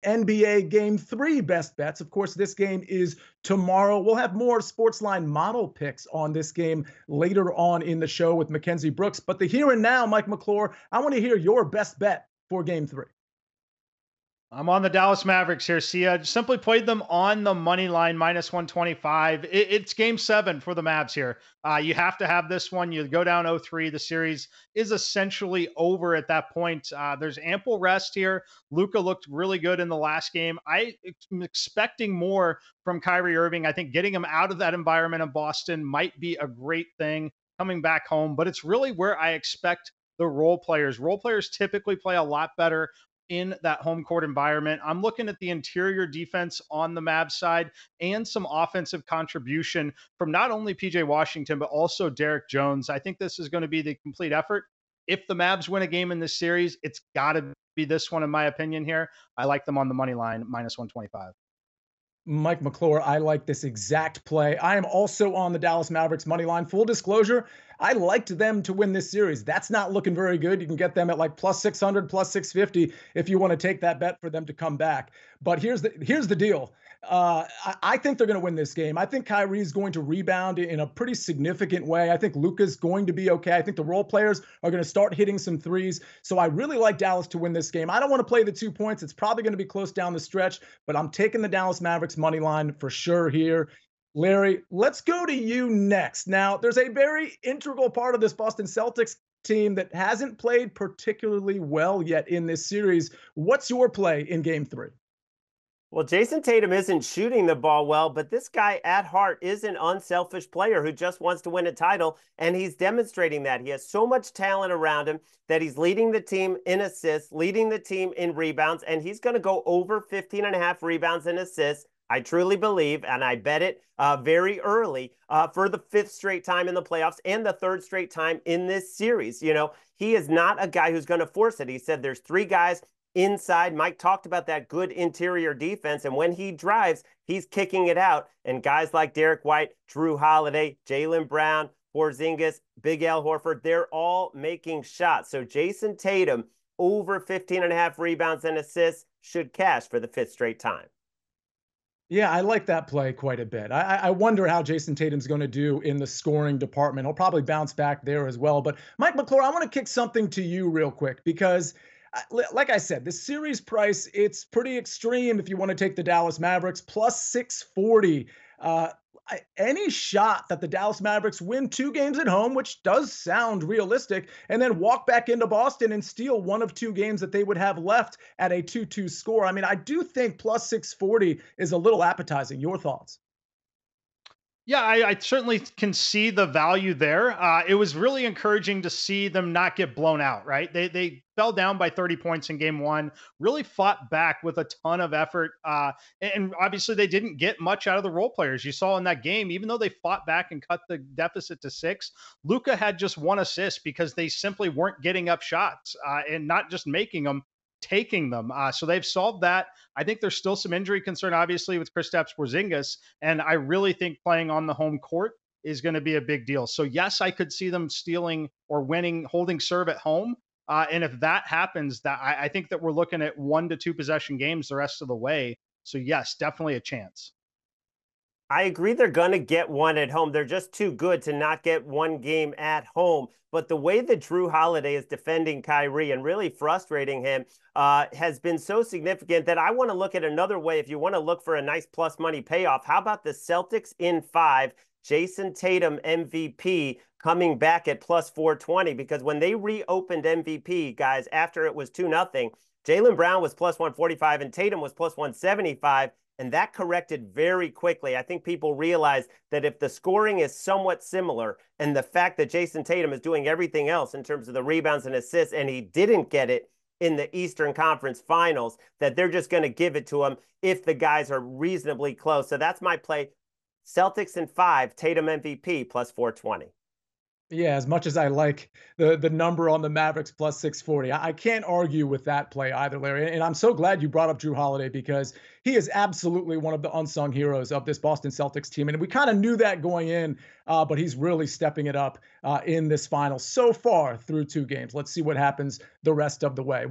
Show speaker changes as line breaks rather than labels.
NBA Game 3 best bets. Of course, this game is tomorrow. We'll have more SportsLine model picks on this game later on in the show with Mackenzie Brooks. But the here and now, Mike McClure, I want to hear your best bet for Game 3.
I'm on the Dallas Mavericks here. See, I simply played them on the money line minus 125. It's game 7 for the Mavs here. You have to have this one. You go down 0-3. The series is essentially over at that point. There's ample rest here. Luka looked really good in the last game. I'm expecting more from Kyrie Irving. I think getting him out of that environment in Boston might be a great thing coming back home, but it's really where I expect the role players. Role players typically play a lot better in that home court environment. I'm looking at the interior defense on the Mavs side and some offensive contribution from not only PJ Washington, but also Derek Jones. I think this is going to be the complete effort. If the Mavs win a game in this series, it's got to be this one, in my opinion here. I like them on the money line, minus 125.
Mike McClure, I like this exact play. I am also on the Dallas Mavericks money line. Full disclosure, I liked them to win this series. That's not looking very good. You can get them at like plus 600, plus 650 if you want to take that bet for them to come back. But here's the deal. I think they're going to win this game. I think Kyrie is going to rebound in a pretty significant way. I think Luka's going to be okay. I think the role players are going to start hitting some threes. So I really like Dallas to win this game. I don't want to play the 2 points. It's probably going to be close down the stretch, but I'm taking the Dallas Mavericks money line for sure here. Larry, let's go to you next. Now, there's a very integral part of this Boston Celtics team that hasn't played particularly well yet in this series. What's your play in game 3?
Well, Jason Tatum isn't shooting the ball well, but this guy at heart is an unselfish player who just wants to win a title, and he's demonstrating that. He has so much talent around him that he's leading the team in assists, leading the team in rebounds, and he's going to go over 15 and a half rebounds and assists. I truly believe, and I bet it very early for the 5th straight time in the playoffs and the 3rd straight time in this series. You know, he is not a guy who's going to force it. He said there's 3 guys inside. Mike talked about that good interior defense, and when he drives, he's kicking it out. And guys like Derek White, Drew Holiday, Jaylen Brown, Porzingis, Big Al Horford, they're all making shots. So Jason Tatum, over 15 and a half rebounds and assists, should cash for the 5th straight time.
Yeah, I like that play quite a bit. I wonder how Jason Tatum's going to do in the scoring department. He'll probably bounce back there as well. But Mike McClure, I want to kick something to you real quick because like I said, the series price, it's pretty extreme if you want to take the Dallas Mavericks, plus 640. Any shot that the Dallas Mavericks win 2 games at home, which does sound realistic, and then walk back into Boston and steal one of 2 games that they would have left at a 2-2 score. I mean, I do think plus 640 is a little appetizing. Your thoughts?
Yeah, I certainly can see the value there. It was really encouraging to see them not get blown out, right? They fell down by 30 points in game 1, really fought back with a ton of effort. And obviously they didn't get much out of the role players. You saw in that game, even though they fought back and cut the deficit to 6, Luka had just 1 assist because they simply weren't getting up shots and not just making them, taking them. So they've solved that. I think there's still some injury concern, obviously, with Kristaps Porzingis, and I really think playing on the home court is going to be a big deal. So yes, I could see them stealing or winning, holding serve at home. And if that happens, that I think that we're looking at 1 to 2 possession games the rest of the way. So yes, definitely a chance.
I agree they're going to get 1 at home. They're just too good to not get 1 game at home. But the way that Drew Holiday is defending Kyrie and really frustrating him has been so significant that I want to look at another way. If you want to look for a nice plus money payoff, how about the Celtics in 5, Jason Tatum MVP coming back at plus 420? Because when they reopened MVP, guys, after it was 2-0, Jaylen Brown was plus 145 and Tatum was plus 175. And that corrected very quickly. I think people realize that if the scoring is somewhat similar and the fact that Jason Tatum is doing everything else in terms of the rebounds and assists, and he didn't get it in the Eastern Conference Finals, that they're just going to give it to him if the guys are reasonably close. So that's my play. Celtics in 5, Tatum MVP plus 420.
Yeah, as much as I like the number on the Mavericks plus 640, I can't argue with that play either, Larry. And I'm so glad you brought up Drew Holiday because he is absolutely one of the unsung heroes of this Boston Celtics team. And we kind of knew that going in, but he's really stepping it up in this final so far through 2 games. Let's see what happens the rest of the way.